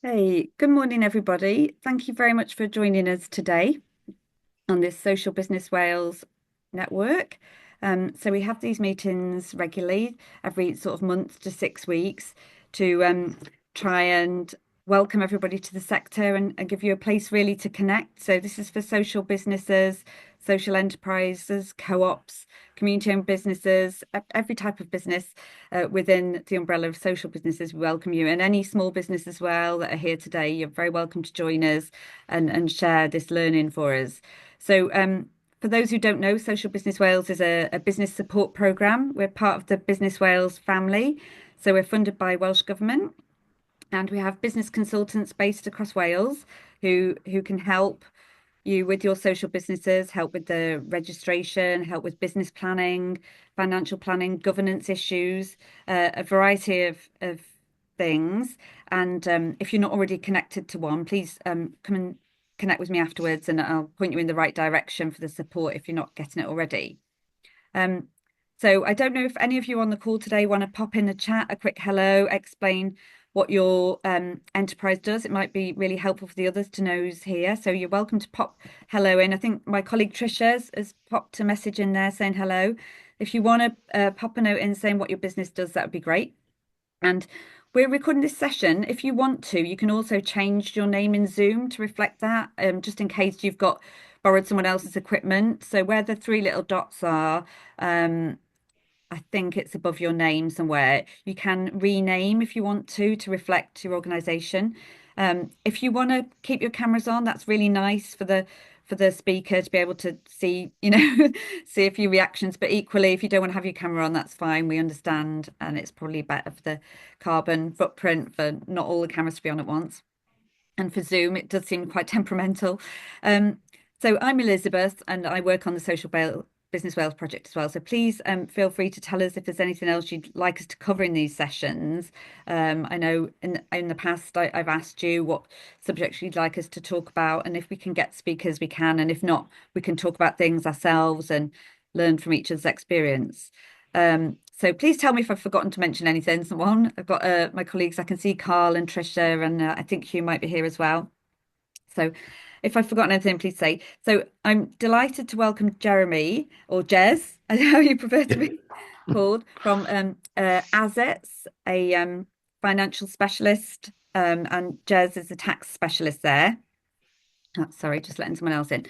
Hey, good morning, everybody. Thank you very much for joining us today on this Social Business Wales network. So we have these meetings regularly, every sort of month to 6 weeks, to try and welcome everybody to the sector and give you a place really to connect. So this is for social businesses, social enterprises, co-ops, community-owned businesses, every type of business within the umbrella of social businesses. We welcome you, and any small business as well that are here today. You're very welcome to join us and share this learning for us. So for those who don't know, Social Business Wales is a business support programme. We're part of the Business Wales family. So we're funded by Welsh Government, and we have business consultants based across Wales who can help you with your social businesses, help with the registration, help with business planning, financial planning, governance issues, a variety of things. And if you're not already connected to one, please come and connect with me afterwards, and I'll point you in the right direction for the support if you're not getting it already. Um, so I don't know if any of you on the call today want to pop in the chat a quick hello, explain what your enterprise does. It might be really helpful for the others to know who's here. So you're welcome to pop hello in. I think my colleague Tricia has popped a message in there saying hello. If you want to pop a note in saying what your business does, that would be great. And we're recording this session. If you want to, you can also change your name in Zoom to reflect that, just in case you've got borrowed someone else's equipment. So where the three little dots are, I think it's above your name somewhere. You can rename if you want to reflect your organization. If you want to keep your cameras on, that's really nice for the speaker to be able to see, see a few reactions. But equally, if you don't want to have your camera on, that's fine. We understand, and it's probably better for the carbon footprint for not all the cameras to be on at once. And for Zoom, it does seem quite temperamental. Um, so I'm Elizabeth, and I work on the Business Wales project as well. So please feel free to tell us if there's anything else you'd like us to cover in these sessions. I know in the past I've asked you what subjects you'd like us to talk about, and if we can get speakers, we can, and if not, we can talk about things ourselves and learn from each other's experience. So please tell me if I've forgotten to mention anything. Someone, I've got my colleagues. I can see Carl and Tricia, and I think Hugh might be here as well. So if I've forgotten anything, please say. So I'm delighted to welcome Jeremy or Jez, I know how you prefer to be called, from Assets, a financial specialist, and Jez is a tax specialist there. Oh, sorry, just letting someone else in.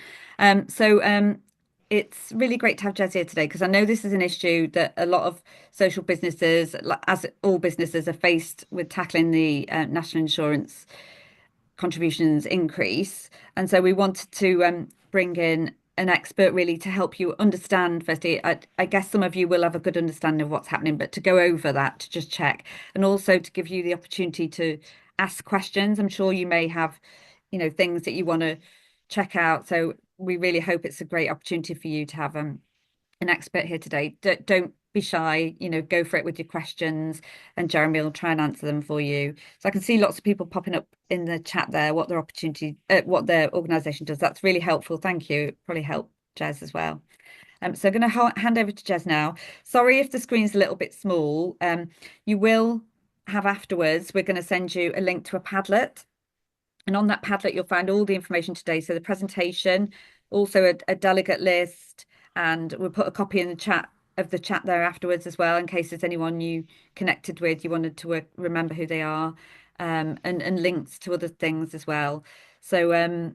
It's really great to have Jez here today because I know this is an issue that a lot of social businesses, as all businesses, are faced with tackling the national insurance contributions increase. And so we wanted to bring in an expert really to help you understand. Firstly, I guess some of you will have a good understanding of what's happening, but to go over that, to just check, and also to give you the opportunity to ask questions. I'm sure you may have, things that you want to check out. So we really hope it's a great opportunity for you to have an expert here today. Don't be shy, go for it with your questions, and Jeremy will try and answer them for you. So I can see lots of people popping up in the chat there, what their organisation does. That's really helpful. Thank you. Probably help Jez as well. So I'm going to hand over to Jez now. Sorry if the screen's a little bit small. You will have afterwards, we're going to send you a link to a Padlet. And on that Padlet, you'll find all the information today. So the presentation, also a delegate list, and we'll put a copy in the chat there afterwards as well, in case there's anyone you connected with, you wanted to remember who they are, and links to other things as well. So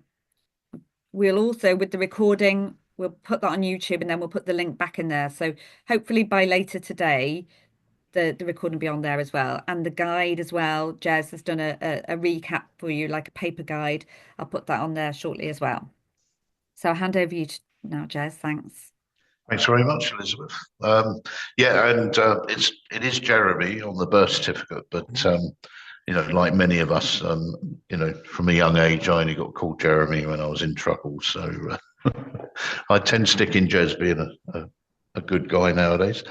we'll also, with the recording, we'll put that on YouTube, and then we'll put the link back in there. So hopefully by later today, the recording will be on there as well, and the guide as well. Jez has done a recap for you, like a paper guide. I'll put that on there shortly as well. So I'll hand over you now, Jez. Thanks. Thanks very much, Elizabeth. Yeah, and it is Jeremy on the birth certificate, but like many of us, from a young age, I only got called Jeremy when I was in trouble. So I tend to stick in Jez being a good guy nowadays.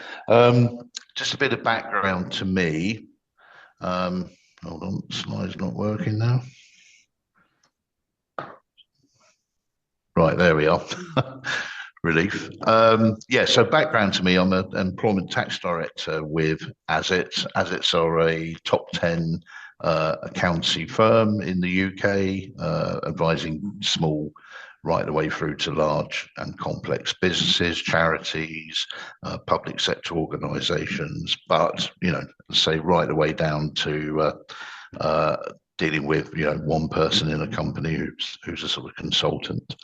Just a bit of background to me. Hold on, the slide's not working now. Right, there we are. Relief. So background to me, I'm an employment tax director with Assets. Assets are a top 10 accountancy firm in the UK, advising small right the way through to large and complex businesses, charities, public sector organisations, but, say right the way down to dealing with, one person in a company who's a sort of consultant.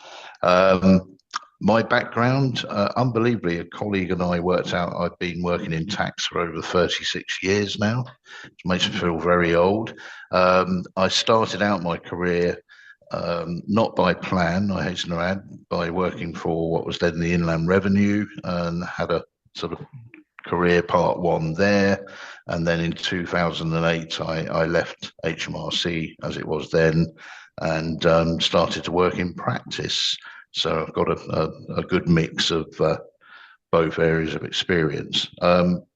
My background, unbelievably, a colleague and I worked out I've been working in tax for over 36 years now, which makes me feel very old. I started out my career not by plan, I hasten to add, by working for what was then the Inland Revenue, and had a sort of career part one there. And then in 2008, I left HMRC as it was then, and started to work in practice. So I've got a good mix of both areas of experience,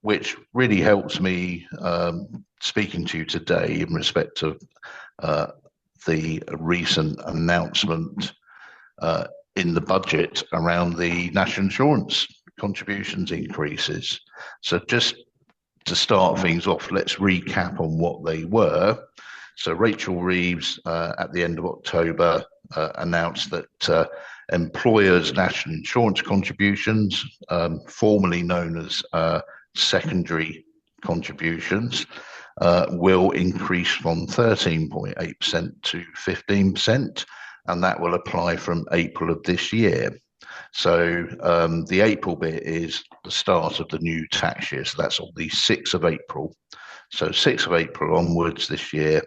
which really helps me speaking to you today in respect of the recent announcement in the budget around the national insurance contributions increases. So just to start things off, let's recap on what they were. So Rachel Reeves at the end of October announced that employers' national insurance contributions, formerly known as secondary contributions, will increase from 13.8% to 15%, and that will apply from April of this year. So the April bit is the start of the new tax year, so that's on the 6th of April. So 6th of April onwards this year,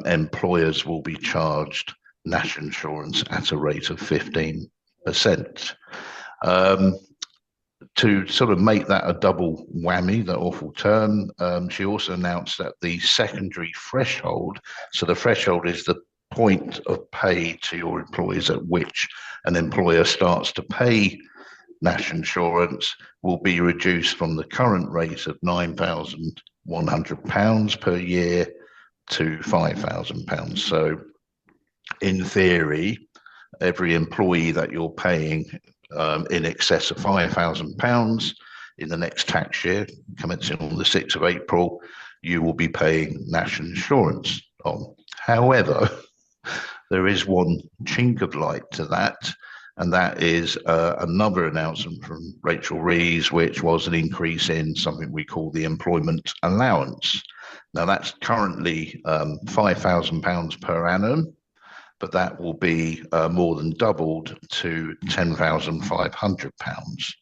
employers will be charged national insurance at a rate of 15%. To sort of make that a double whammy, that awful term, she also announced that the secondary threshold, so the threshold is the point of pay to your employees at which an employer starts to pay national insurance, will be reduced from the current rate of £9,100 per year to £5,000. So in theory, every employee that you're paying in excess of £5,000 in the next tax year, commencing on the 6th of April, you will be paying national insurance on. However, there is one chink of light to that, and that is another announcement from Rachel Reeves, which was an increase in something we call the employment allowance. Now, that's currently £5,000 per annum, but that will be more than doubled to £10,500.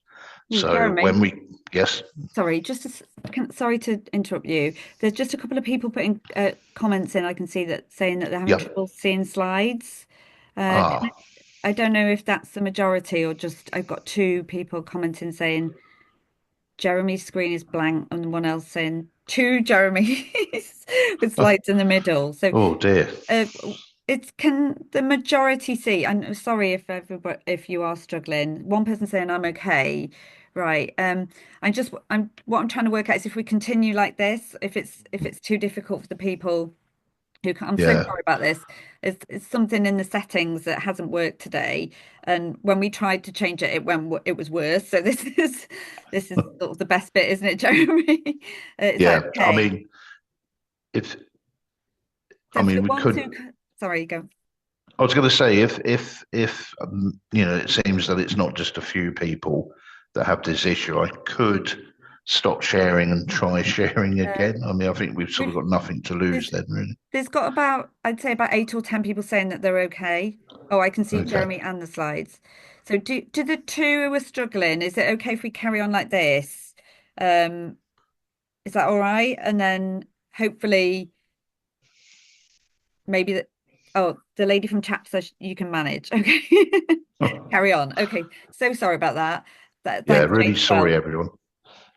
So Jeremy, when we, yes, sorry, sorry to interrupt you. There's just a couple of people putting comments in. I can see that saying that they're having yeah, trouble seeing slides. I don't know if that's the majority or just I've got two people commenting saying Jeremy's screen is blank and one else saying two Jeremys with slides in the middle. So oh dear, uh, can the majority see? I'm sorry if everybody if you are struggling. One person saying I'm okay. Right. What I'm trying to work out is if we continue like this, if it's too difficult for the people I'm so yeah, sorry about this. It's something in the settings that hasn't worked today. And when we tried to change it, it was worse. So this is sort of the best bit, isn't it, Jeremy? Is that yeah. okay? If So for the we ones could. who, sorry, go. I was going to say, if it seems that it's not just a few people that have this issue, I could stop sharing and try sharing Uh, again. I think we've sort of we've got nothing to there's lose then, really. there's got about I'd say about 8 or 10 people saying that they're okay. Oh, I can see Okay. Jeremy and the slides. So do the two who are struggling, is it okay if we carry on like this? Um, Is that all right? And then hopefully maybe the lady from chat says you can manage. Okay. Carry on. Okay. So sorry about that. Yeah, Thanks, really Jane, as well. sorry, everyone.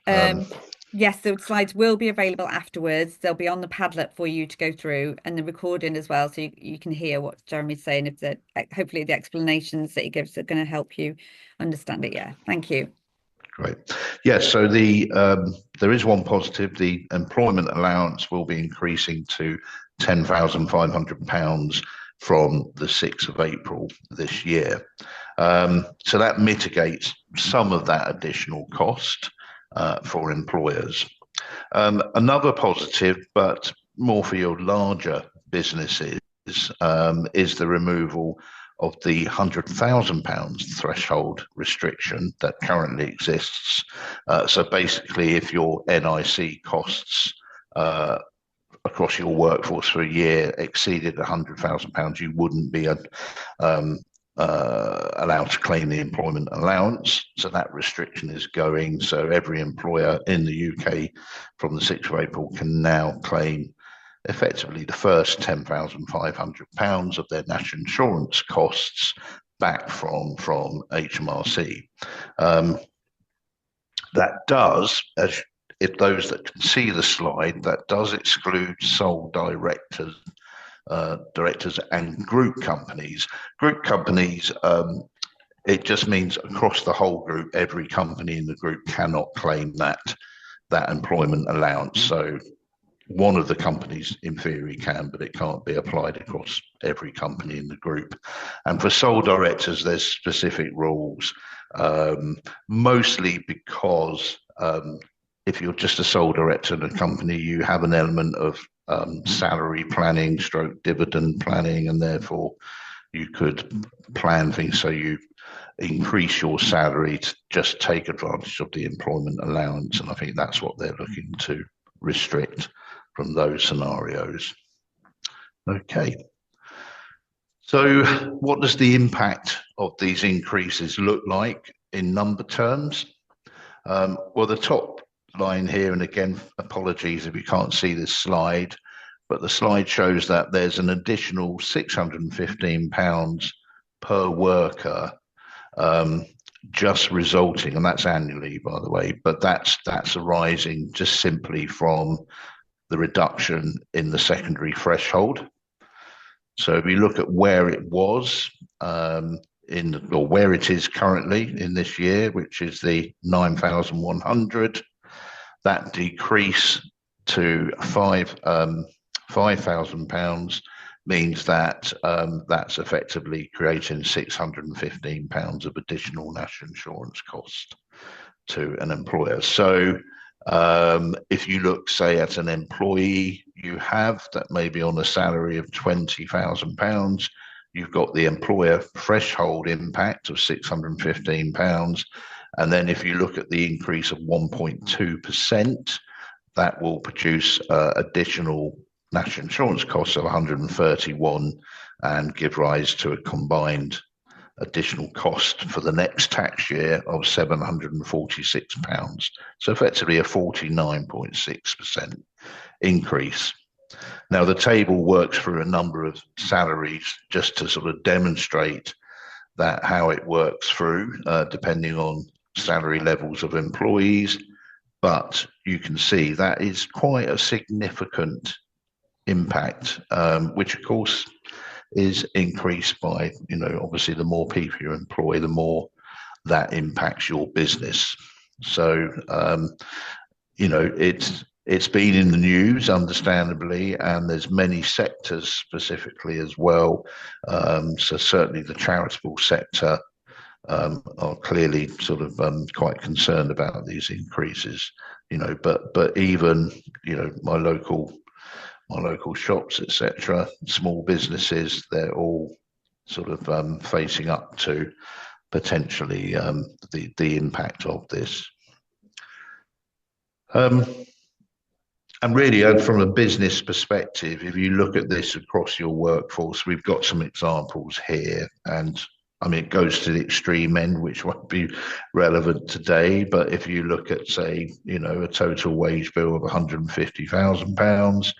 Um, Um, yes, the slides will be available afterwards. They'll be on the Padlet for you to go through and the recording as well, so you can hear what Jeremy's saying. If the hopefully the explanations that he gives are going to help you understand it. Yeah. Thank you. Great. Yes, so there is one positive. The employment allowance will be increasing to £10,500 from the 6th of April this year. So that mitigates some of that additional cost for employers. Another positive, but more for your larger businesses is the removal of the £100,000 threshold restriction that currently exists. So basically, if your NIC costs across your workforce for a year exceeded £100,000, you wouldn't be allowed to claim the employment allowance. So that restriction is going. So every employer in the UK from the 6th of April can now claim effectively the first £10,500 of their national insurance costs back from HMRC. That does, as if those that can see the slide, that does exclude sole directors and group companies. Group companies, it just means across the whole group, every company in the group cannot claim that employment allowance. So one of the companies in theory can, but it can't be applied across every company in the group. And for sole directors, there's specific rules, mostly because if you're just a sole director in a company, you have an element of salary planning, stroke dividend planning, and therefore you could plan things so you increase your salary to just take advantage of the employment allowance. And I think that's what they're looking to restrict from those scenarios. Okay. So what does the impact of these increases look like in number terms? Well, the top line here, and again, apologies if you can't see this slide, but the slide shows that there's an additional £615 per worker just resulting, and that's annually, by the way, but that's arising just simply from the reduction in the secondary threshold. So if you look at where it was or where it is currently in this year, which is the 9,100, that decrease to £5,000 means that that's effectively creating £615 of additional national insurance cost to an employer. So if you look, say, at an employee you have that may be on a salary of £20,000, you've got the employer threshold impact of £615. And then if you look at the increase of 1.2%, that will produce additional national insurance costs of 131 and give rise to a combined additional cost for the next tax year of £746. So effectively a 49.6% increase. Now the table works through a number of salaries just to sort of demonstrate that how it works through depending on salary levels of employees. But you can see that is quite a significant impact, which of course is increased by, obviously the more people you employ, the more that impacts your business. So, it's been in the news, understandably, and there's many sectors specifically as well. So certainly the charitable sector are clearly sort of quite concerned about these increases, but even, my local shops, etc., small businesses, they're all sort of facing up to potentially the impact of this. And really, from a business perspective, if you look at this across your workforce, we've got some examples here. And I mean, it goes to the extreme end, which won't be relevant today. But if you look at, say, a total wage bill of £150,000,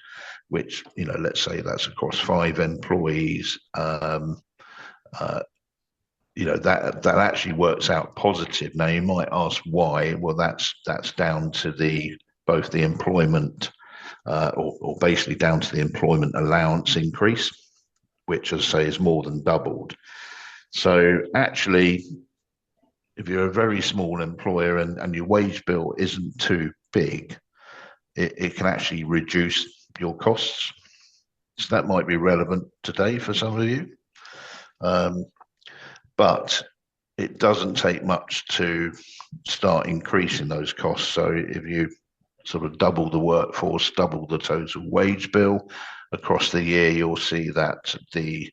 which, let's say that's across 5 employees, that actually works out positive. Now, you might ask why. Well, that's down to both the employment or basically down to the employment allowance increase, which, as I say, is more than doubled. So actually, if you're a very small employer and your wage bill isn't too big, it can actually reduce your costs. So that might be relevant today for some of you. But it doesn't take much to start increasing those costs. So if you sort of double the workforce, double the total wage bill across the year, you'll see that the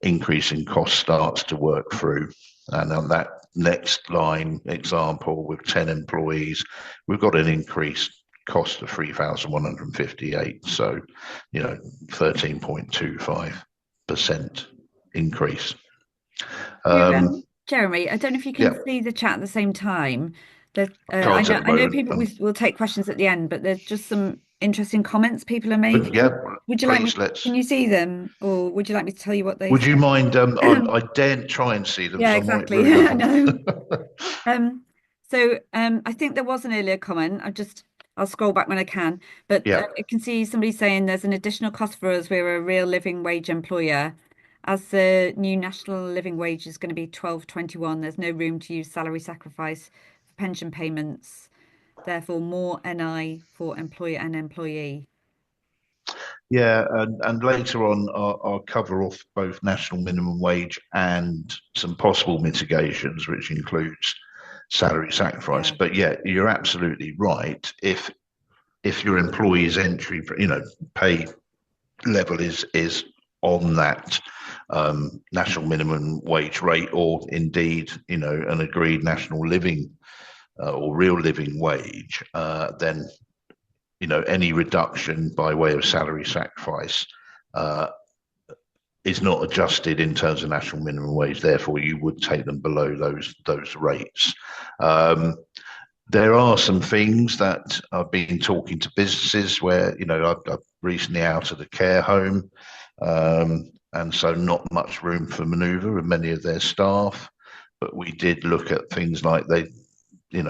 increase in cost starts to work through. And on that next line example, with 10 employees, we've got an increased cost of 3,158. So, 13.25% increase. Jeremy, I don't know if you can Yeah, see the chat at the same time. cards at the I know moment. people will take questions at the end, but there's just some interesting comments people are making. Yeah, Would you like me? please let's. Can you see them, or would you like me to tell you what they Would you say? mind? I daren't try and see them, Yeah, so I might exactly. ruin I them. know. I think there was an earlier comment. I'll scroll back when I can, but Yeah. I can see somebody saying there's an additional cost for us. We're a real living wage employer. As the new national living wage is going to be 12.21, there's no room to use salary sacrifice for pension payments. Therefore, more NI for employer and employee. Yeah, and later on, I'll cover off both national minimum wage and some possible mitigations, which includes salary sacrifice. Yeah, But yeah, you're absolutely right. If your employee's entry, pay level is on that national minimum wage rate, or indeed, an agreed national living or real living wage, then any reduction by way of salary sacrifice uh, is not adjusted in terms of national minimum wage. Therefore, you would take them below those rates. There are some things that I've been talking to businesses where I've recently out of the care home, and so not much room for manoeuvre with many of their staff. But we did look at things like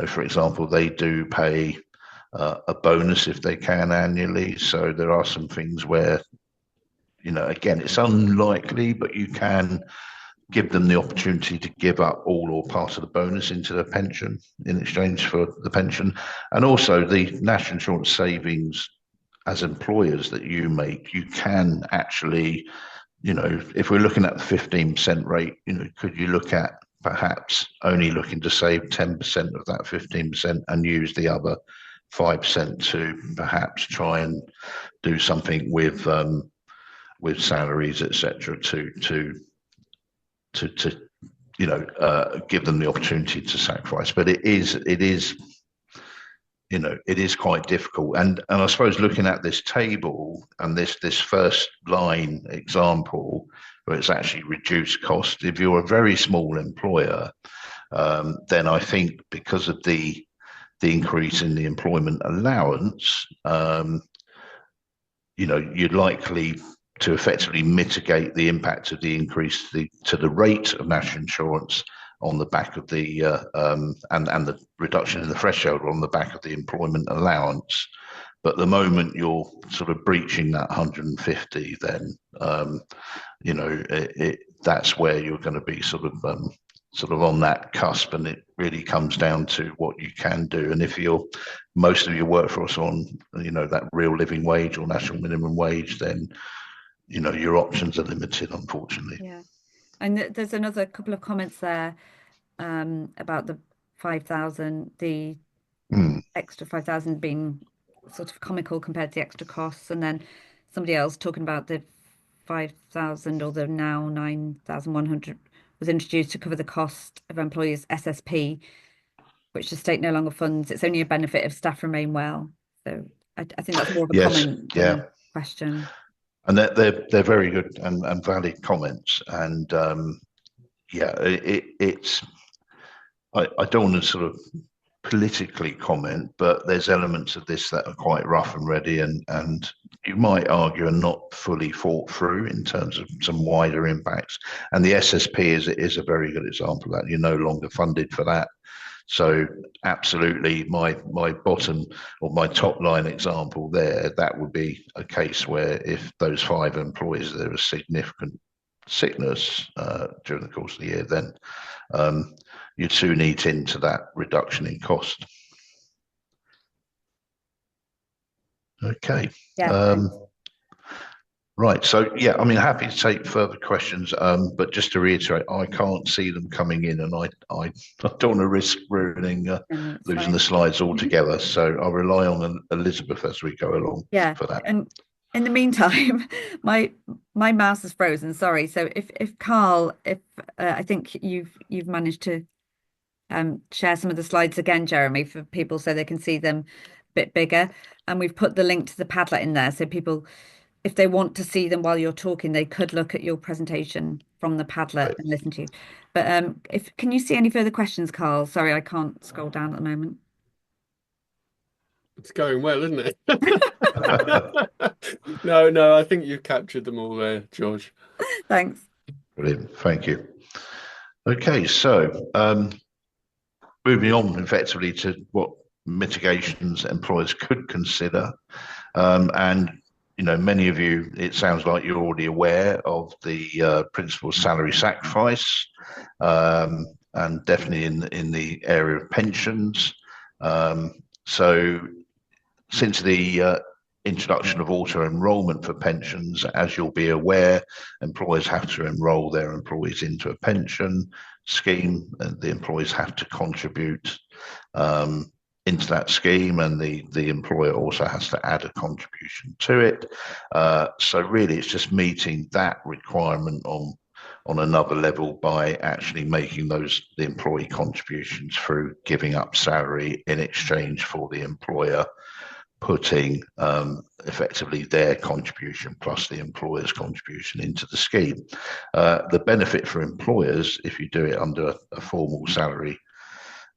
for example, they do pay a bonus if they can annually. So there are some things where, again, it's unlikely, but you can give them the opportunity to give up all or part of the bonus into their pension in exchange for the pension. And also the national insurance savings as employers that you make, you can actually, if we're looking at the 15% rate, could you look at perhaps only looking to save 10% of that 15% and use the other 5% to perhaps try and do something with salaries, etc., to give them the opportunity to sacrifice. But it is it is quite difficult. And I suppose looking at this table and this first line example where it's actually reduced cost, if you're a very small employer, then I think because of the increase in the employment allowance, you're likely to effectively mitigate the impact of the increase to the rate of national insurance on the back of the and the reduction in the threshold on the back of the employment allowance. But the moment you're sort of breaching that 150, then that's where you're going to be sort of on that cusp, and it really comes down to what you can do. And if you're most of your workforce on that real living wage or national minimum wage, then your options are limited, unfortunately. yeah. And there's another couple of comments there about the 5,000, the extra 5,000 being sort of comical compared to the extra costs, and then somebody else talking about the 5,000 or the now 9,100 was introduced to cover the cost of employees' SSP, which the state no longer funds. It's only a benefit if staff remain well. So I think that's more of a Yes, comment than yeah, a question. and they're very good and valid comments. And yeah, it's I don't want to sort of politically comment, but there's elements of this that are quite rough and ready, and you might argue are not fully thought through in terms of some wider impacts. And the SSP is a very good example of that. You're no longer funded for that. So absolutely, my bottom or my top line example there, that would be a case where if those 5 employees, there was significant sickness during the course of the year, then you'd soon eat into that reduction in cost. Okay. Yeah. Right. So yeah, I mean, happy to take further questions. But just to reiterate, I can't see them coming in, and I don't want to risk ruining And that's losing the fine. slides altogether. So I'll rely on Elizabeth as we go along Yeah, for that. and in the meantime, my my mouse is frozen. Sorry. So if Carl, if I think you've managed to share some of the slides again, Jeremy, for people so they can see them a bit bigger, and we've put the link to the Padlet in there, so people, if they want to see them while you're talking, they could look at your presentation from the Padlet Great. and listen to you. But if can you see any further questions, Carl? Sorry, I can't scroll down at the moment. It's going well, isn't it? No, no, I think you've captured them all there, George. Thanks. Brilliant. Thank you. Okay, so moving on effectively to what mitigations employers could consider. And many of you, it sounds like you're already aware of the principle of salary sacrifice, and definitely in the area of pensions. So since the introduction of auto enrolment for pensions, as you'll be aware, employers have to enrol their employees into a pension scheme, and the employees have to contribute into that scheme, and the employer also has to add a contribution to it. So really, it's just meeting that requirement on another level by actually making the employee contributions through giving up salary in exchange for the employer putting effectively their contribution plus the employer's contribution into the scheme. The benefit for employers, if you do it under a formal salary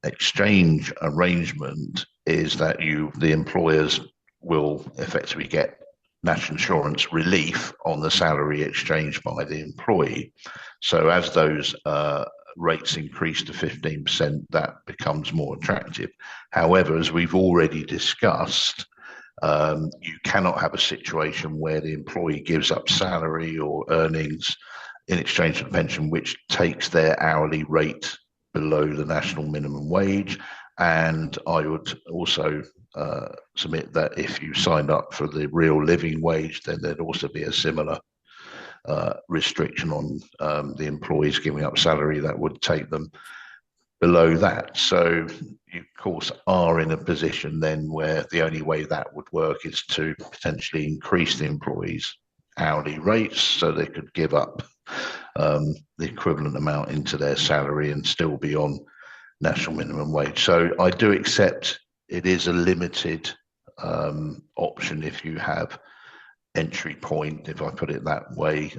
exchange arrangement, is that the employers will effectively get national insurance relief on the salary exchanged by the employee. So as those rates increase to 15%, that becomes more attractive. However, as we've already discussed, you cannot have a situation where the employee gives up salary or earnings in exchange for the pension, which takes their hourly rate below the national minimum wage. And I would also submit that if you signed up for the real living wage, then there'd also be a similar restriction on the employees giving up salary that would take them below that. So you, of course, are in a position then where the only way that would work is to potentially increase the employees' hourly rates so they could give up the equivalent amount into their salary and still be on national minimum wage. So I do accept it is a limited option if you have entry point, if I put it that way,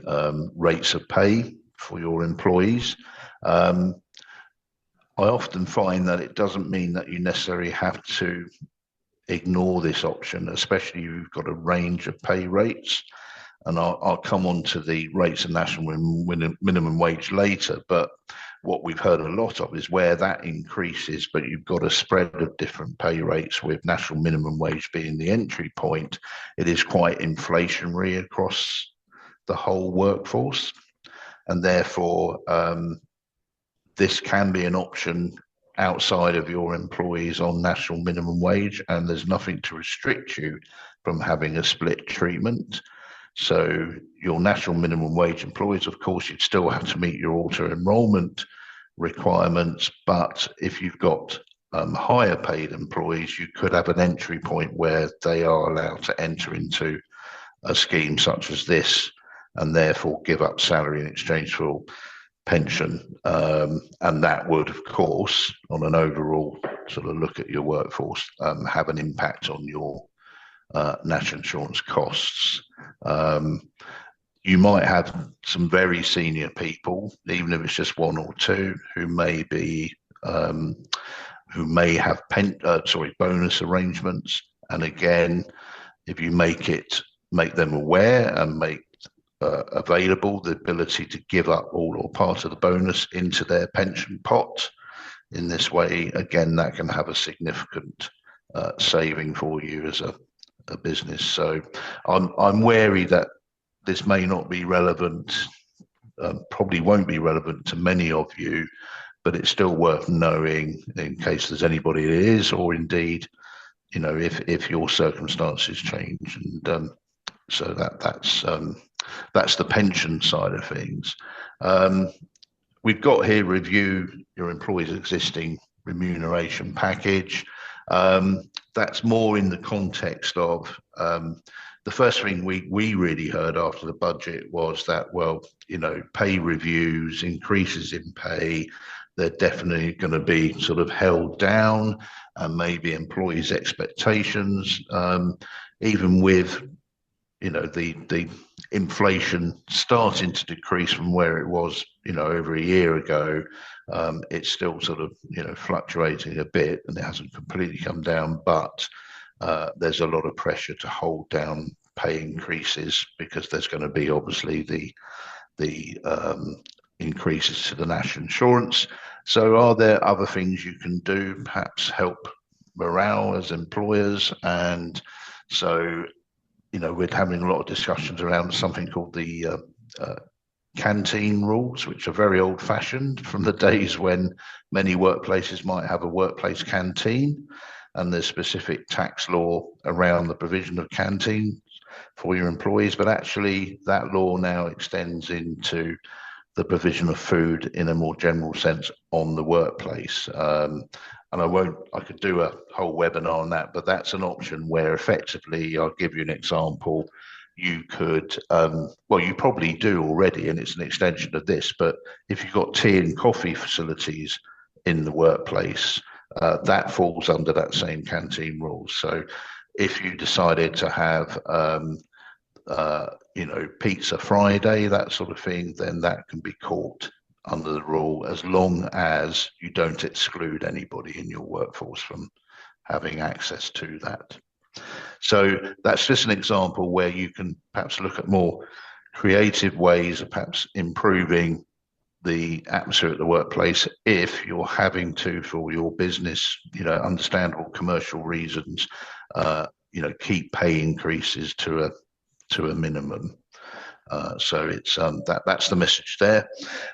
rates of pay for your employees. I often find that it doesn't mean that you necessarily have to ignore this option, especially if you've got a range of pay rates. And I'll come on to the rates of national minimum wage later. But what we've heard a lot of is where that increases, but you've got a spread of different pay rates with national minimum wage being the entry point. It is quite inflationary across the whole workforce. And therefore, this can be an option outside of your employees on national minimum wage, and there's nothing to restrict you from having a split treatment. So your national minimum wage employees, of course, you'd still have to meet your auto enrolment requirements, but if you've got higher paid employees, you could have an entry point where they are allowed to enter into a scheme such as this and therefore give up salary in exchange for pension. And that would, of course, on an overall sort of look at your workforce, have an impact on your national insurance costs. You might have some very senior people, even if it's just one or two, who may have bonus arrangements. And again, if you make them aware and make available the ability to give up all or part of the bonus into their pension pot, in this way, again, that can have a significant saving for you as a business. So I'm wary that this may not be relevant, probably won't be relevant to many of you, but it's still worth knowing in case there's anybody it is, or indeed, if your circumstances change. And so that's that's the pension side of things. We've got here review your employee's existing remuneration package. That's more in the context of the first thing we really heard after the budget was that, well, pay reviews, increases in pay, they're definitely going to be sort of held down, and maybe employees' expectations, even with the inflation starting to decrease from where it was over a year ago. It's still sort of fluctuating a bit, and it hasn't completely come down, but there's a lot of pressure to hold down pay increases, because there's going to be obviously the increases to the national insurance. So are there other things you can do, perhaps help morale as employers? And so we're having a lot of discussions around something called the canteen rules, which are very old-fashioned, from the days when many workplaces might have a workplace canteen, and there's specific tax law around the provision of canteens for your employees. But actually, that law now extends into the provision of food in a more general sense on the workplace. And I could do a whole webinar on that, but that's an option where effectively, I'll give you an example. You could, well, you probably do already, and it's an extension of this, but if you've got tea and coffee facilities in the workplace, that falls under that same canteen rules. So if you decided to have, Pizza Friday, that sort of thing, then that can be caught under the rule, as long as you don't exclude anybody in your workforce from having access to that. So that's just an example where you can perhaps look at more creative ways of perhaps improving the atmosphere at the workplace, if you're having to, for your business, understandable commercial reasons, keep pay increases to a minimum. So it's that's the message there.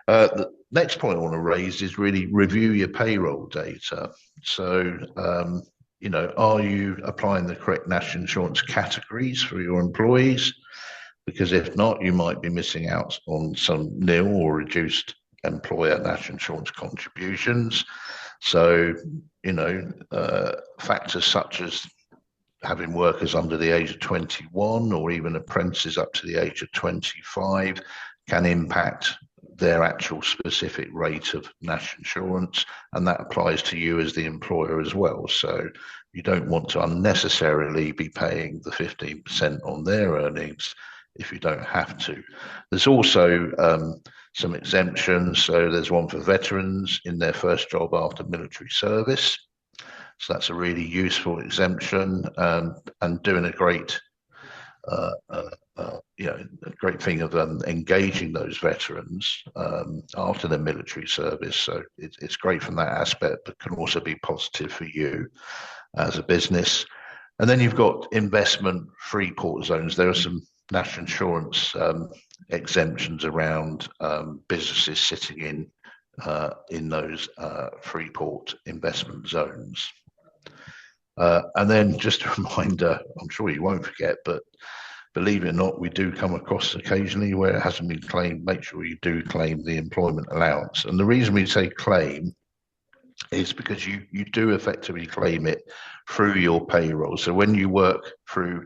The next point I want to raise is really review your payroll data. So, are you applying the correct national insurance categories for your employees? Because if not, you might be missing out on some nil or reduced employer national insurance contributions. So, factors such as having workers under the age of 21, or even apprentices up to the age of 25, can impact their actual specific rate of national insurance, and that applies to you as the employer as well. So you don't want to unnecessarily be paying the 15% on their earnings if you don't have to. There's also some exemptions. So there's one for veterans in their first job after military service. So that's a really useful exemption, and doing a great, a great thing of engaging those veterans after their military service. So it's great from that aspect, but can also be positive for you as a business. And then you've got investment free port zones. There are some national insurance exemptions around businesses sitting in those free port investment zones. And then just a reminder, I'm sure you won't forget, but believe it or not, we do come across occasionally where it hasn't been claimed. Make sure you do claim the employment allowance. And the reason we say claim is because you do effectively claim it through your payroll. So when you work through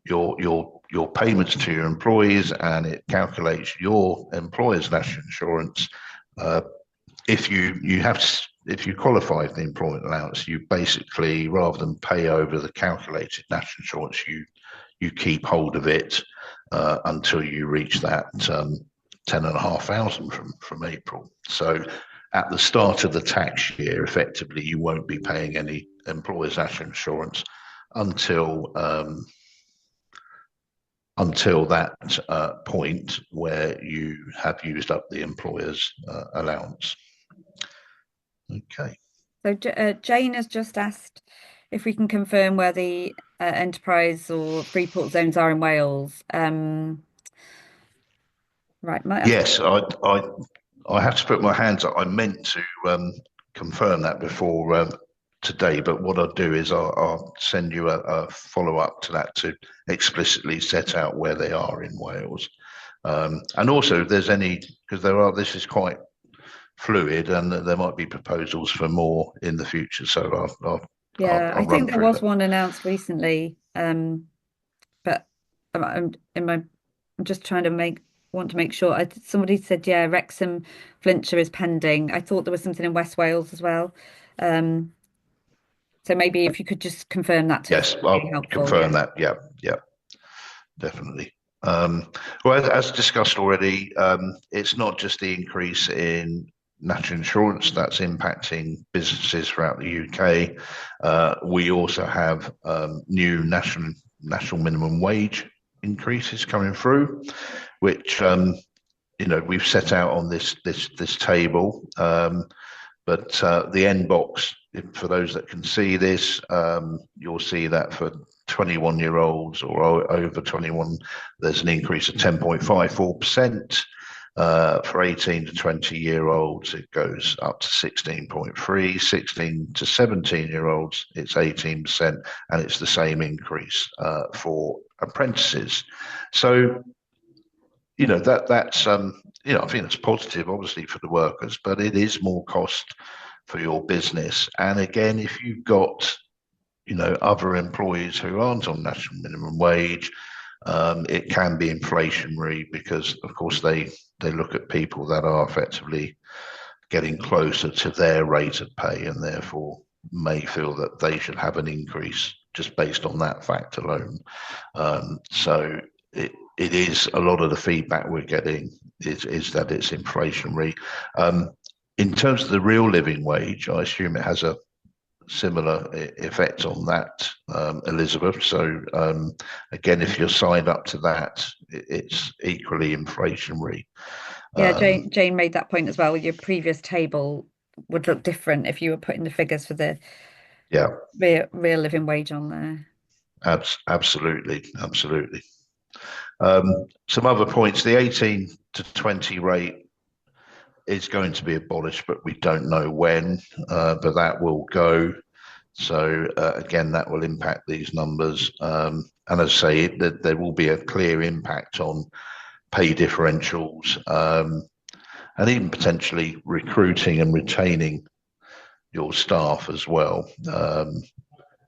your payments to your employees, and it calculates your employer's national insurance, if you qualify for the employment allowance, you basically, rather than pay over the calculated national insurance, you keep hold of it until you reach that 10,500 from April. So at the start of the tax year, effectively, you won't be paying any employer's national insurance until that point where you have used up the employer's allowance. Okay. So Jane has just asked if we can confirm where the enterprise or free port zones are in Wales. Right. Yes, I have to put my hands up. I meant to confirm that before today, but what I'll do is I'll send you a follow-up to that to explicitly set out where they are in Wales. And also, if there's any, because this is quite fluid, and there might be proposals for more in the future. So Yeah, I I'll run think there through was that. one announced recently, but I'm just trying to want to make sure. Somebody said, yeah, Wrexham Flintshire is pending. I thought there was something in West Wales as well. Um, so maybe if you could just confirm that to us, Yes, that'd be I'll helpful. confirm Yeah. that. Yeah, yeah, definitely. Well, as discussed already, it's not just the increase in national insurance that's impacting businesses throughout the UK. We also have new national minimum wage increases coming through, which we've set out on this table. But the end box, for those that can see this, you'll see that for 21-year-olds or over 21, there's an increase of 10.54%. For 18 to 20-year-olds, it goes up to 16.3. 16 to 17-year-olds, it's 18%, and it's the same increase for apprentices. So that's I think it's positive, obviously, for the workers, but it is more cost for your business. And again, if you've got other employees who aren't on national minimum wage, it can be inflationary because, of course, they look at people that are effectively getting closer to their rate of pay, and therefore may feel that they should have an increase just based on that fact alone. So it is, a lot of the feedback we're getting is that it's inflationary. In terms of the real living wage, I assume it has a similar effect on that, Elizabeth. So again, if you're signed up to that, it's equally inflationary. Yeah, Jane made that point as well. Your previous table would look different if you were putting the figures for the Yeah, real living wage on there. absolutely. Some other points: the 18 to 20 rate is going to be abolished, but we don't know when. But that will go. So again, that will impact these numbers. And as I say, there will be a clear impact on pay differentials, and even potentially recruiting and retaining your staff as well.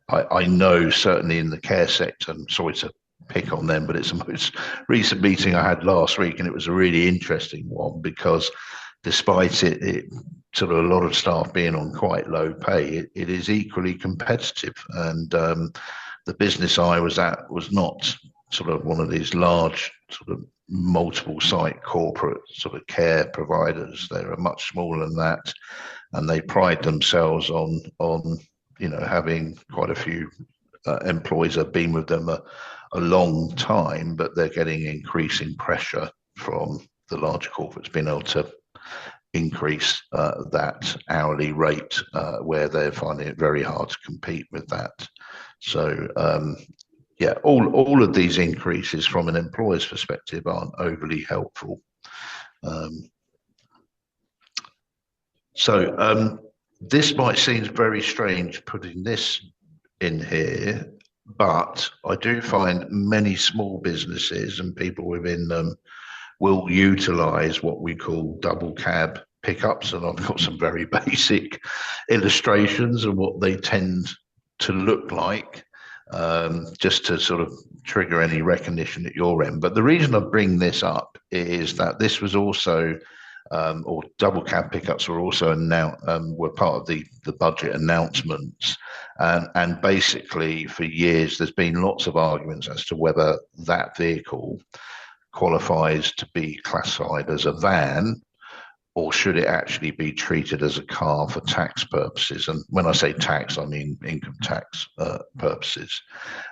I know certainly in the care sector, I'm sorry to pick on them, but it's the most recent meeting I had last week, and it was a really interesting one because despite it sort of a lot of staff being on quite low pay, it is equally competitive. And the business I was at was not sort of one of these large sort of multiple site corporate sort of care providers. They are much smaller than that, and they pride themselves on having quite a few employees that have been with them a long time, but they're getting increasing pressure from the large corporates being able to increase that hourly rate, where they're finding it very hard to compete with that. So yeah, all of these increases from an employer's perspective aren't overly helpful. So this might seem very strange putting this in here, but I do find many small businesses and people within them will utilize what we call double cab pickups. And I've got some very basic illustrations of what they tend to look like, just to sort of trigger any recognition at your end. But the reason I bring this up is that this was also, or double cab pickups were also were part of the budget announcements. And basically for years, there's been lots of arguments as to whether that vehicle qualifies to be classified as a van, or should it actually be treated as a car for tax purposes? And when I say tax, I mean income tax purposes.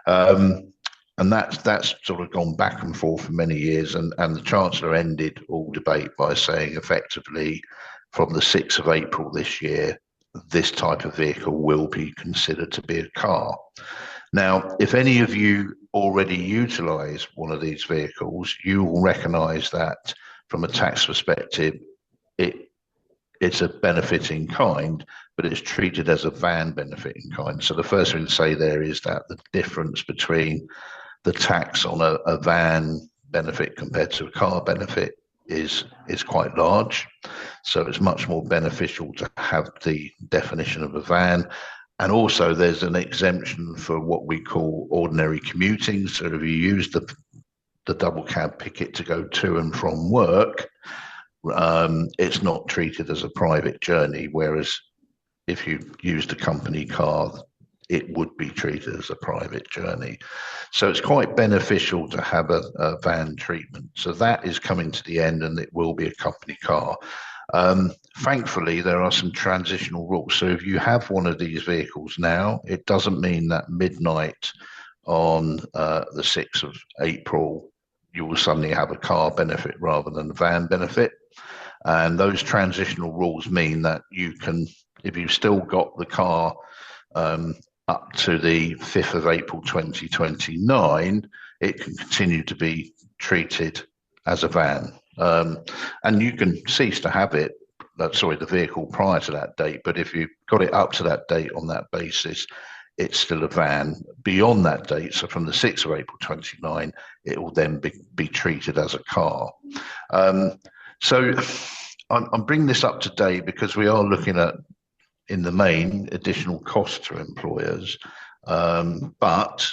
And that's sort of gone back and forth for many years. And the Chancellor ended all debate by saying effectively from the 6th of April this year, this type of vehicle will be considered to be a car. Now, if any of you already utilize one of these vehicles, you will recognize that from a tax perspective, it's a benefit in kind, but it's treated as a van benefit in kind. So the first thing to say there is that the difference between the tax on a van benefit compared to a car benefit is quite large. So it's much more beneficial to have the definition of a van. And also there's an exemption for what we call ordinary commuting. So if you use the double cab picket to go to and from work, it's not treated as a private journey, whereas if you used a company car, it would be treated as a private journey. So it's quite beneficial to have a van treatment. So that is coming to the end, and it will be a company car. Thankfully, there are some transitional rules. So if you have one of these vehicles now, it doesn't mean that midnight on the 6th of April, you will suddenly have a car benefit rather than a van benefit. And those transitional rules mean that you can, if you've still got the car up to the 5th of April 2029, it can continue to be treated as a van. And you can cease to have it, the vehicle prior to that date, but if you've got it up to that date on that basis, it's still a van. Beyond that date, so from the 6th of April 29, it will then be treated as a car. So I'm bringing this up today because we are looking at, in the main, additional costs to employers, but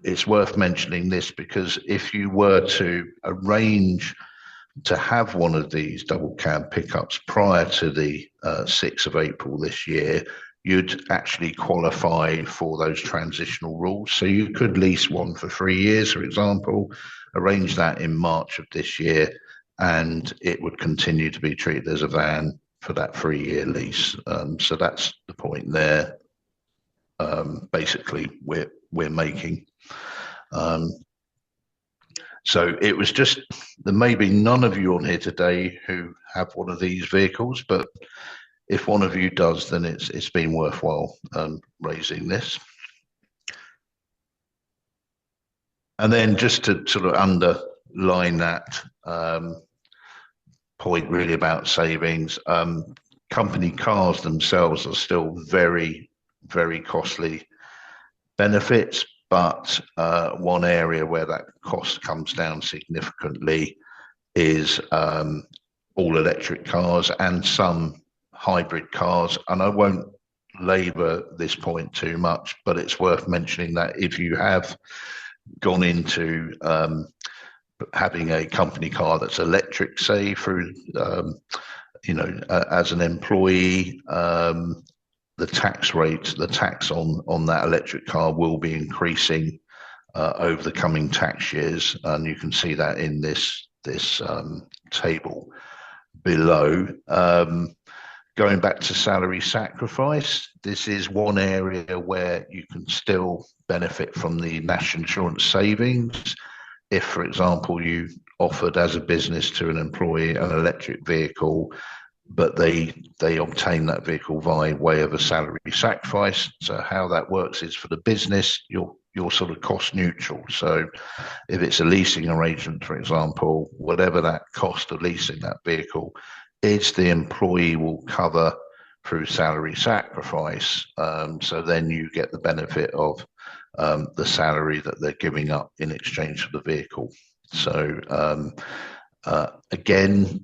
it's worth mentioning this because if you were to arrange to have one of these double cab pickups prior to the 6th of April this year, you'd actually qualify for those transitional rules. So you could lease one for 3 years, for example, arrange that in March of this year, and it would continue to be treated as a van for that 3-year lease. So that's the point there. Basically, we're making. So it was just, there may be none of you on here today who have one of these vehicles, but if one of you does, then it's been worthwhile raising this. And then just to sort of underline that point really about savings, company cars themselves are still very, very costly benefits, but one area where that cost comes down significantly is all electric cars and some hybrid cars. And I won't labour this point too much, but it's worth mentioning that if you have gone into having a company car that's electric, say through as an employee, the tax on that electric car will be increasing over the coming tax years, and you can see that in this table below. Going back to salary sacrifice, this is one area where you can still benefit from the national insurance savings. If, for example, you offered as a business to an employee an electric vehicle, but they obtain that vehicle by way of a salary sacrifice. So how that works is, for the business, you're sort of cost neutral. So if it's a leasing arrangement, for example, whatever that cost of leasing that vehicle is, the employee will cover through salary sacrifice. So then you get the benefit of the salary that they're giving up in exchange for the vehicle. So again,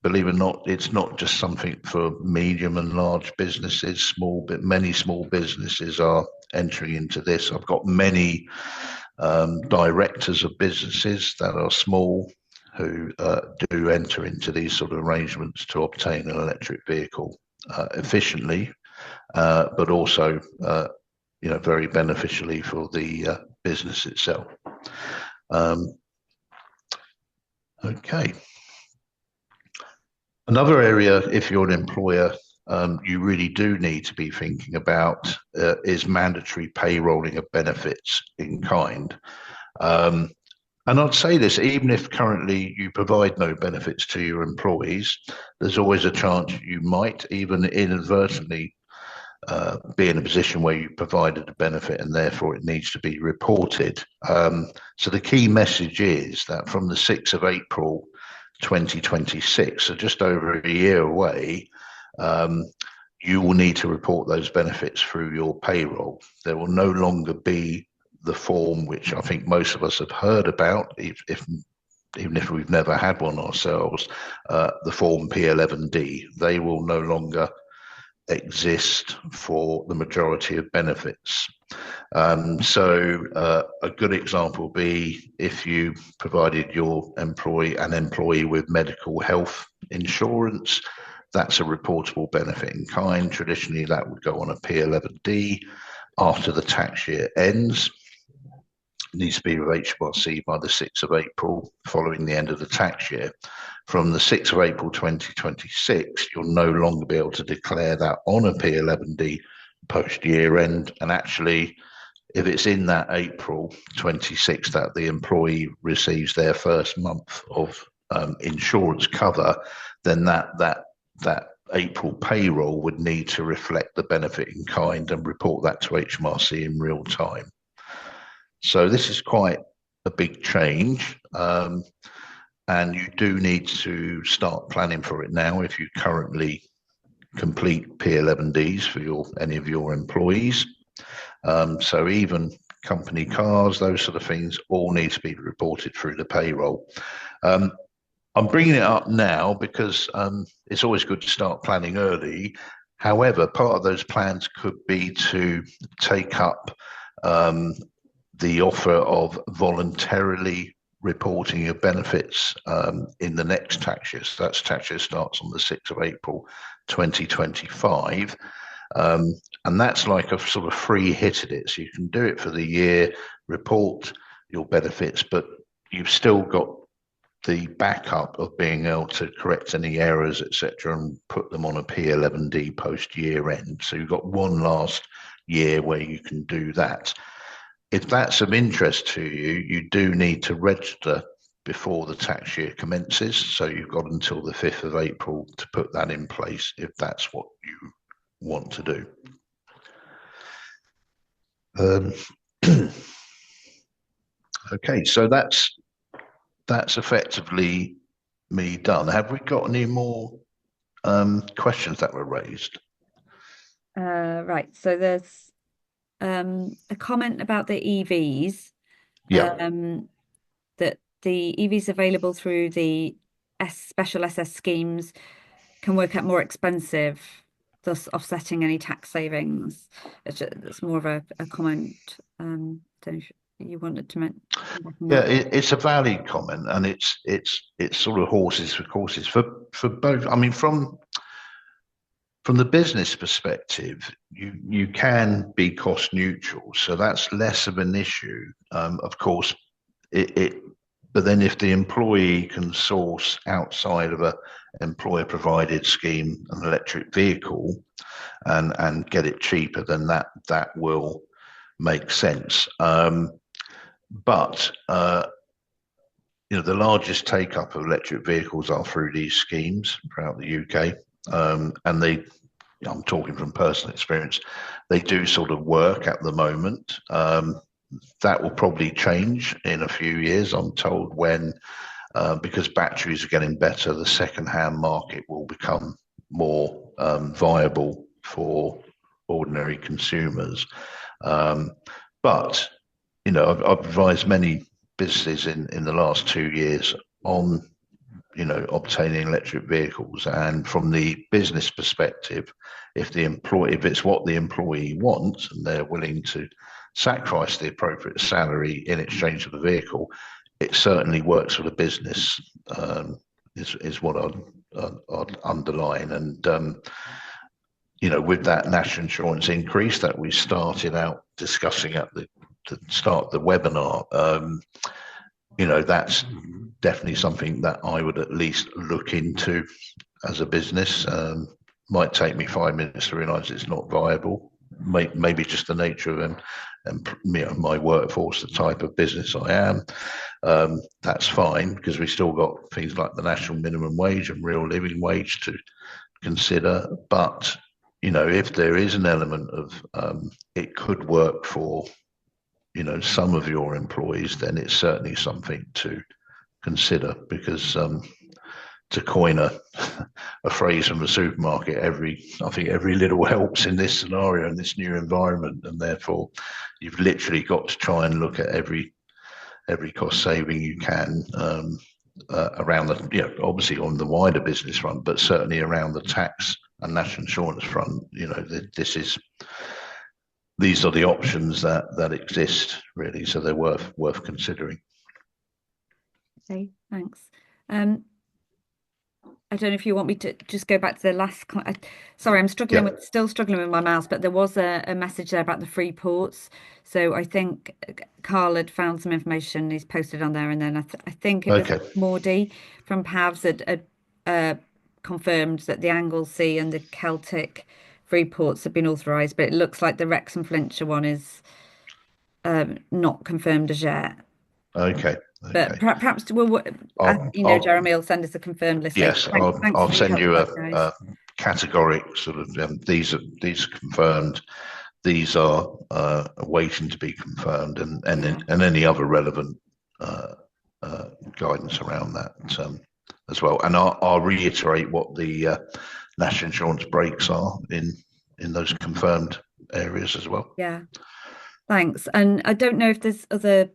believe it or not, it's not just something for medium and large businesses. Many small businesses are entering into this. I've got many directors of businesses that are small who do enter into these sort of arrangements to obtain an electric vehicle efficiently, but also very beneficially for the business itself. Okay. Another area, if you're an employer, you really do need to be thinking about is mandatory payrolling of benefits in kind. And I'd say this, even if currently you provide no benefits to your employees, there's always a chance you might even inadvertently be in a position where you provided a benefit and therefore it needs to be reported. So the key message is that from the 6th of April 2026, so just over a year away, you will need to report those benefits through your payroll. There will no longer be the form, which I think most of us have heard about, even if we've never had one ourselves, the form P11D, they will no longer exist for the majority of benefits. So a good example would be if you provided your employee with medical health insurance, that's a reportable benefit in kind. Traditionally, that would go on a P11D after the tax year ends. It needs to be with HMRC by the 6th of April following the end of the tax year. From the 6th of April 2026, you'll no longer be able to declare that on a P11D post year end. And actually, if it's in that April 26 that the employee receives their first month of insurance cover, then that April payroll would need to reflect the benefit in kind and report that to HMRC in real time. So this is quite a big change, and you do need to start planning for it now if you currently complete P11Ds for any of your employees. So even company cars, those sort of things, all need to be reported through the payroll. I'm bringing it up now because it's always good to start planning early. However, part of those plans could be to take up the offer of voluntarily reporting your benefits in the next tax year. So that's tax year starts on the 6th of April 2025. And that's like a sort of free hit at it. So you can do it for the year, report your benefits, but you've still got the backup of being able to correct any errors, etc., and put them on a P11D post year end. So you've got one last year where you can do that. If that's of interest to you, you do need to register before the tax year commences. So you've got until the 5th of April to put that in place if that's what you want to do. Okay, so that's effectively me done. Have we got any more questions that were raised? Right, so there's a comment about the EVs. Yeah. That the EVs available through the special SS schemes can work out more expensive, thus offsetting any tax savings. It's more of a comment. You wanted to mention? Yeah, it's a valid comment, and it's sort of horses for courses for both. I mean, from the business perspective, you can be cost neutral, so that's less of an issue. Of course, but then if the employee can source outside of a employer provided scheme an electric vehicle and get it cheaper, then that will make sense. But the largest take up of electric vehicles are through these schemes throughout the UK, and I'm talking from personal experience, they do sort of work at the moment. That will probably change in a few years, I'm told, when because batteries are getting better, the second-hand market will become more viable for ordinary consumers. But I've advised many businesses in the last 2 years on obtaining electric vehicles, and from the business perspective, if it's what the employee wants and they're willing to sacrifice the appropriate salary in exchange for the vehicle, it certainly works for the business, is what I'd underline. And with that national insurance increase that we started out discussing at the start of the webinar, that's definitely something that I would at least look into as a business. Might take me 5 minutes to realise it's not viable. Maybe just the nature of my workforce, the type of business I am. That's fine, because we still got things like the national minimum wage and real living wage to consider. But if there is an element of it could work for some of your employees, then it's certainly something to consider, because to coin a phrase from a supermarket, I think every little helps in this scenario, in this new environment, and therefore you've literally got to try and look at every cost saving you can around the, obviously on the wider business front, but certainly around the tax and national insurance front. These are the options that exist, really, so they're worth considering. Okay, thanks. I don't know if you want me to just go back to the last. Sorry, I'm still struggling with my mouse, but there was a message there about the free ports. So I think Carl had found some information. He's posted on there, and then I think it was Mordy from PAVS had confirmed that the Anglesey and the Celtic free ports have been authorised, but it looks like the Wrexham Flintshire one is not confirmed as yet. Okay. But perhaps Jeremy will send us a confirmed list. Yes, I'll send you a categoric sort of these are confirmed, these are waiting to be confirmed, and any other relevant guidance around that as well. And I'll reiterate what the national insurance breaks are in those confirmed areas as well. Yeah, thanks. And I don't know if there's other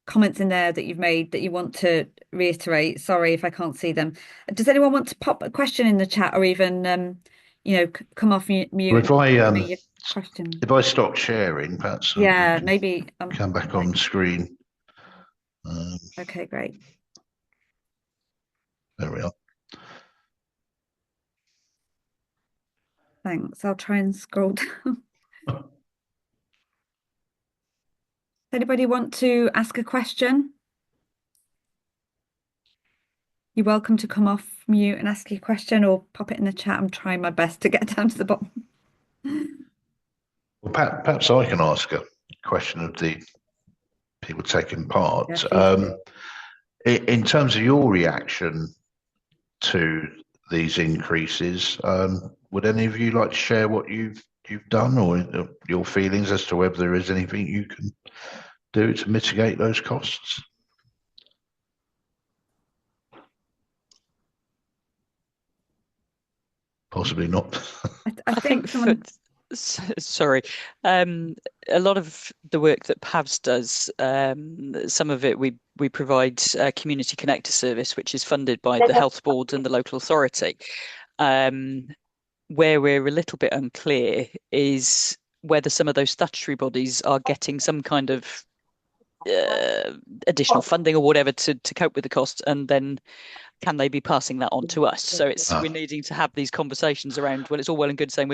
comments in there that you've made that you want to reiterate. Sorry if I can't see them. Does anyone want to pop a question in the chat, or even come off mute? If I stop sharing, perhaps maybe come back on screen. Okay, great. There we are. Thanks. I'll try and scroll down. Anybody want to ask a question? You're welcome to come off mute and ask your question, or pop it in the chat. I'm trying my best to get down to the bottom. Well, perhaps I can ask a question of the people taking part. In terms of your reaction to these increases, would any of you like to share what you've done, or your feelings as to whether there is anything you can do to mitigate those costs? Possibly not. I think sorry, a lot of the work that PAVS does, some of it we provide a community connector service, which is funded by the health board and the local authority. Where we're a little bit unclear is whether some of those statutory bodies are getting some kind of additional funding or whatever to cope with the costs, and then can they be passing that on to us? So we're needing to have these conversations around, well, it's all well and good saying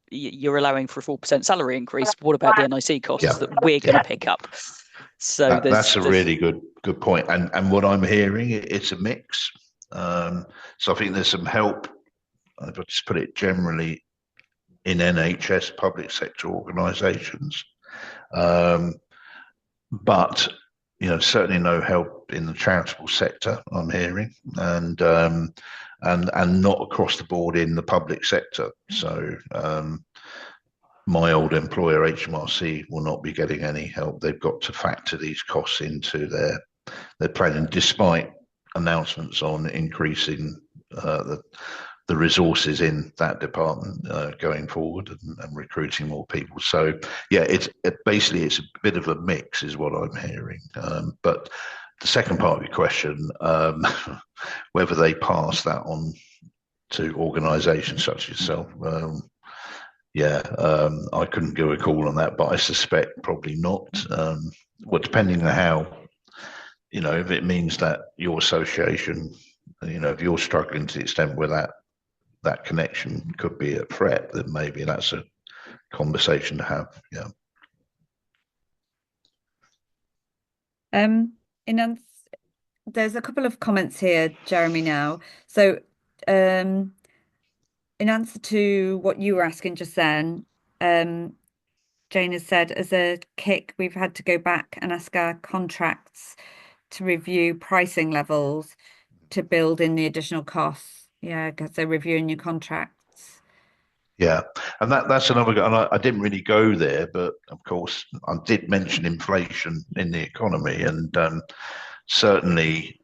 you're allowing for a 4% salary increase, but what about the NIC costs that we're going to pick up? So that's a really good point. And what I'm hearing, it's a mix. So I think there's some help, if I just put it generally, in NHS public sector organisations. But certainly no help in the charitable sector, I'm hearing, and not across the board in the public sector. So my old employer, HMRC, will not be getting any help. They've got to factor these costs into their planning, despite announcements on increasing the resources in that department going forward and recruiting more people. So it's basically a bit of a mix is what I'm hearing. But the second part of your question, whether they pass that on to organisations such as yourself, I couldn't give a call on that, but I suspect probably not. Well, depending on how, if it means that your association, if you're struggling to the extent where that connection could be at threat, then maybe that's a conversation to have. There's a couple of comments here, Jeremy, now. So in answer to what you were asking just then, Jane has said, as a kick, we've had to go back and ask our contracts to review pricing levels to build in the additional costs. Yeah, because they're reviewing your contracts. Yeah, and that's another. And I didn't really go there, but of course I did mention inflation in the economy, and certainly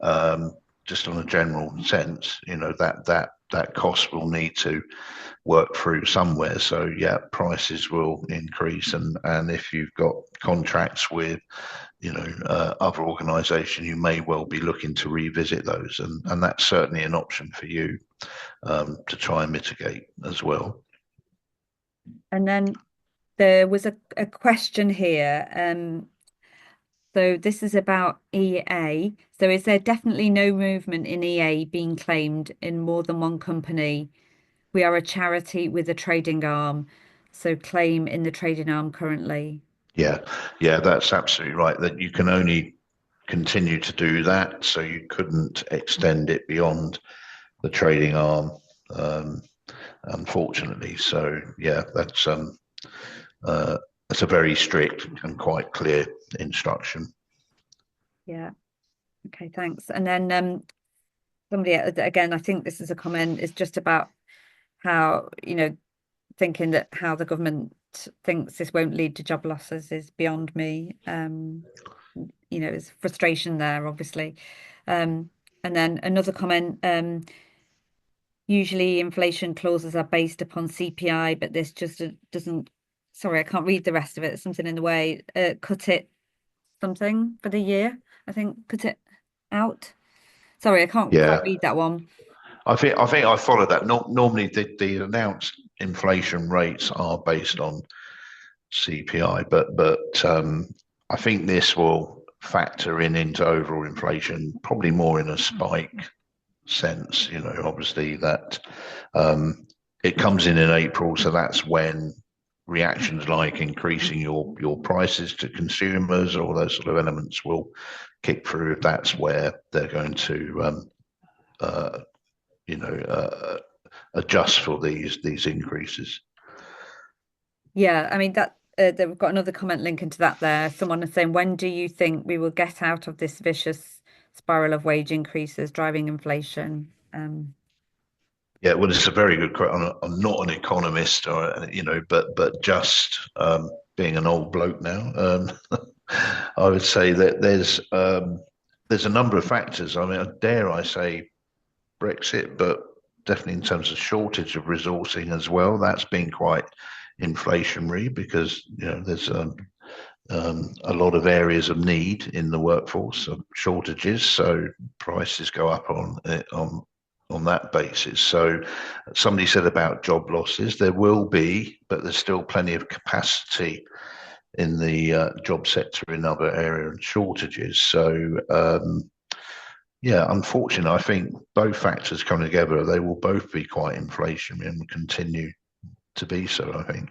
just on a general sense, that cost will need to work through somewhere. So yeah, prices will increase, and if you've got contracts with other organisation, you may well be looking to revisit those, and that's certainly an option for you to try and mitigate as well. And then there was a question here. So this is about EA. So is there definitely no movement in EA being claimed in more than one company? We are a charity with a trading arm, so claim in the trading arm currently. Yeah, that's absolutely right. That you can only continue to do that, so you couldn't extend it beyond the trading arm, unfortunately. So yeah, that's a very strict and quite clear instruction. Yeah. Okay, thanks. And then somebody, again, I think this is a comment, is just about how, thinking that how the government thinks this won't lead to job losses is beyond me. There's frustration there, obviously. And then another comment, usually inflation clauses are based upon CPI, but this just doesn't, sorry, I can't read the rest of it. Something in the way, cut it something for the year. I think cut it out. Sorry, I can't quite read that one. I think I follow that. Normally, the announced inflation rates are based on CPI, but I think this will factor into overall inflation, probably more in a spike sense. Obviously that it comes in April, so that's when reactions like increasing your prices to consumers, or those sort of elements will kick through. If that's where they're going to adjust for these increases. Yeah, I mean that we've got another comment linking to that there. Someone is saying, when do you think we will get out of this vicious spiral of wage increases driving inflation? Yeah, well, it's a very good question. I'm not an economist, but just being an old bloke now, I would say that there's a number of factors. I mean, dare I say Brexit, but definitely in terms of shortage of resourcing as well. That's been quite inflationary because there's a lot of areas of need in the workforce of shortages, so prices go up on that basis. So somebody said about job losses, there will be, but there's still plenty of capacity in the job sector in other areas and shortages. So yeah, unfortunately, I think both factors coming together, they will both be quite inflationary and will continue to be so, I think.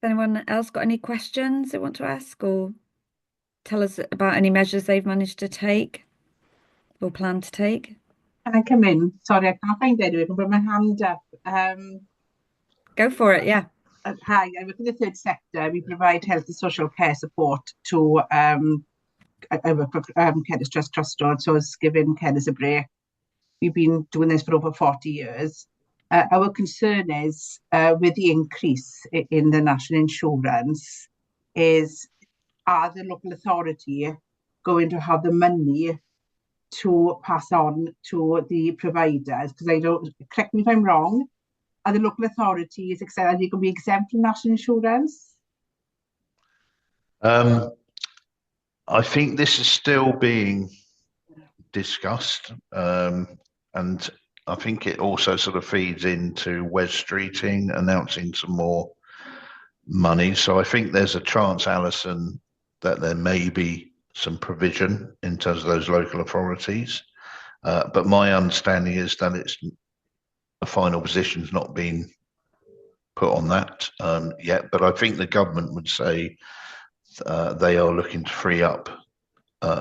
Anyone else got any questions they want to ask, or tell us about any measures they've managed to take or plan to take? Can I come in? Sorry, I can't find it. I can put my hand up. Go for it, yeah. Hi, I work in the third sector. We provide health and social care support to I work for Carers Trust Crossroads, so I was giving carers a break. We've been doing this for over 40 years. Our concern is with the increase in the national insurance is, are the local authority going to have the money to pass on to the providers? Because I don't, correct me if I'm wrong, are the local authorities are they going to be exempt from national insurance? I think this is still being discussed, and I think it also sort of feeds into Wes Streeting announcing some more money. So I think there's a chance, Alison, that there may be some provision in terms of those local authorities. But my understanding is that it's a final position's not been put on that yet. But I think the government would say they are looking to free up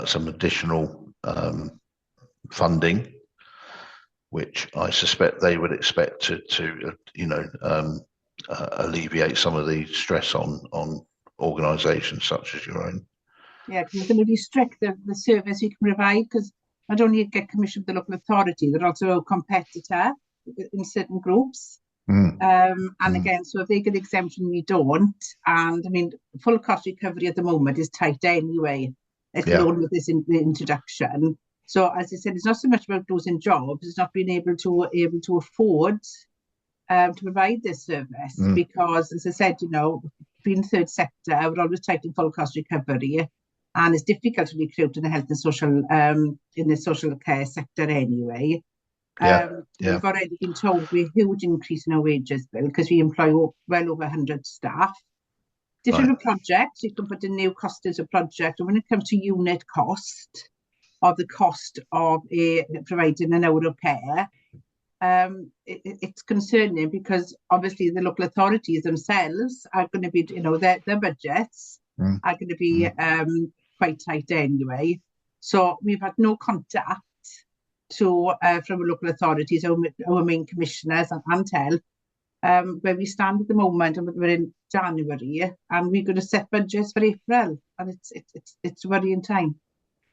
some additional funding, which I suspect they would expect to alleviate some of the stress on organisations such as your own. Yeah, because it's going to restrict the service you can provide, because not only you get commission from the local authority, they're also a competitor in certain groups. Again, so if they get exemption, we don't. And I mean, full cost recovery at the moment is tight anyway. Yeah. alone with this the introduction. So as I said, it's not so much about losing jobs, it's not being able to afford to provide this service, because as I said, being third sector, we're always tight in full cost recovery, and it's difficult to recruit in the health and social in the social care sector anyway. We've already been told we're a huge increase in our wages bill because we employ well over 100 staff. Different projects, you can put in new cost as a project, and when it comes to unit cost, or the cost of providing an hour of care, it's concerning, because obviously the local authorities themselves are going to be, their budgets are going to be quite tight anyway. So we've had no contact from local authorities, our main commissioners and TEL, where we stand at the moment, and we're in January, and we're going to set budgets for April, and it's worrying time.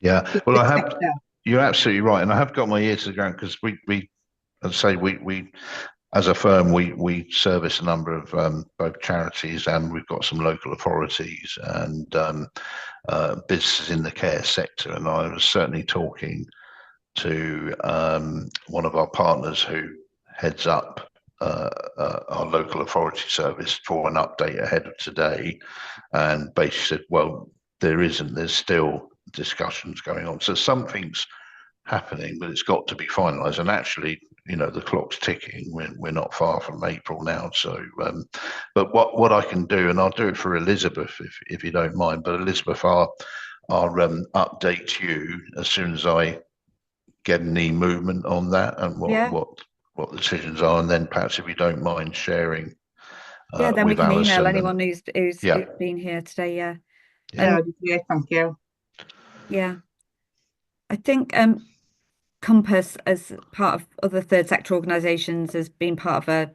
Yeah, well, you're absolutely right, and I have got my ear to the ground, because we as a firm, we service a number of both charities, and we've got some local authorities and businesses in the care sector. And I was certainly talking to one of our partners who heads up our local authority service for an update ahead of today, and basically said, well, there's still discussions going on, so something's happening, but it's got to be finalized. And actually, the clock's ticking. We're not far from April now. So but what I can do, and I'll do it for Elizabeth if you don't mind, but Elizabeth, I'll update you as soon as I get any movement on that, and what the decisions are, and then perhaps, if you don't mind sharing then we with can Alison email anyone who's been here today. Thank you. I think Compass, as part of other third sector organisations, has been part of a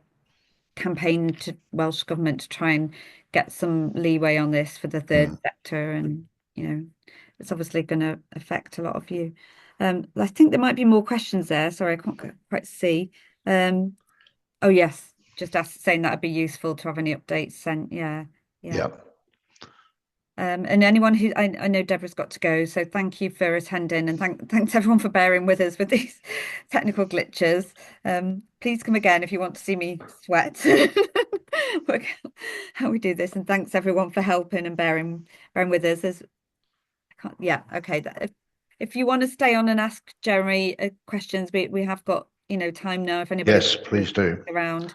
campaign to Welsh Government to try and get some leeway on this for the third sector, and it's obviously going to affect a lot of you. I think there might be more questions there. Sorry, I can't quite see. Oh yes, just saying that would be useful to have any updates sent. Yeah. And anyone who I know Deborah's got to go, so thank you for attending, and thanks everyone for bearing with us with these technical glitches. Please come again if you want to see me sweat. Work out how we do this, and thanks everyone for helping and bearing with us. Okay. If you want to stay on and ask Jeremy questions, we have got time now. If anybody, yes, please do around,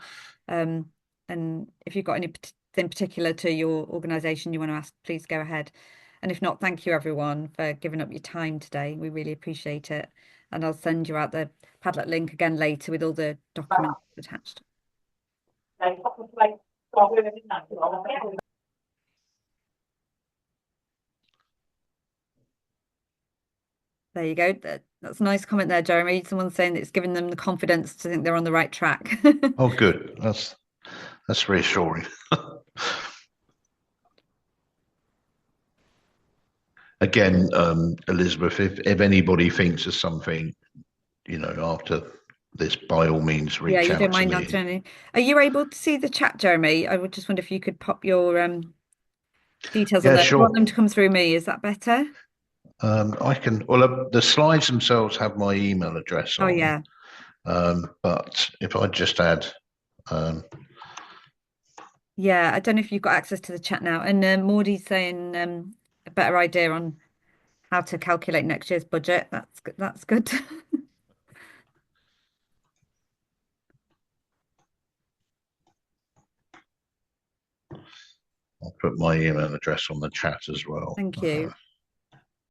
and if you've got anything particular to your organisation you want to ask, please go ahead. And if not, thank you everyone for giving up your time today. We really appreciate it. And I'll send you out the Padlet link again later with all the documents attached. There you go. That's a nice comment there, Jeremy. Someone's saying that it's given them the confidence to think they're on the right track. Oh, good. That's reassuring. Again, Elizabeth, if anybody thinks of something, after this, by all means, reach out to me. Yeah, you don't mind answering anything. Are you able to see the chat, Jeremy? I would just wonder if you could pop your details on there. Sure. I want them to come through me. Is that better? I can. Well, the slides themselves have my email address on. Oh yeah. But if I just add. Yeah, I don't know if you've got access to the chat now. And Maudie's saying a better idea on how to calculate next year's budget. That's good. I'll put my email address on the chat as well. Thank you.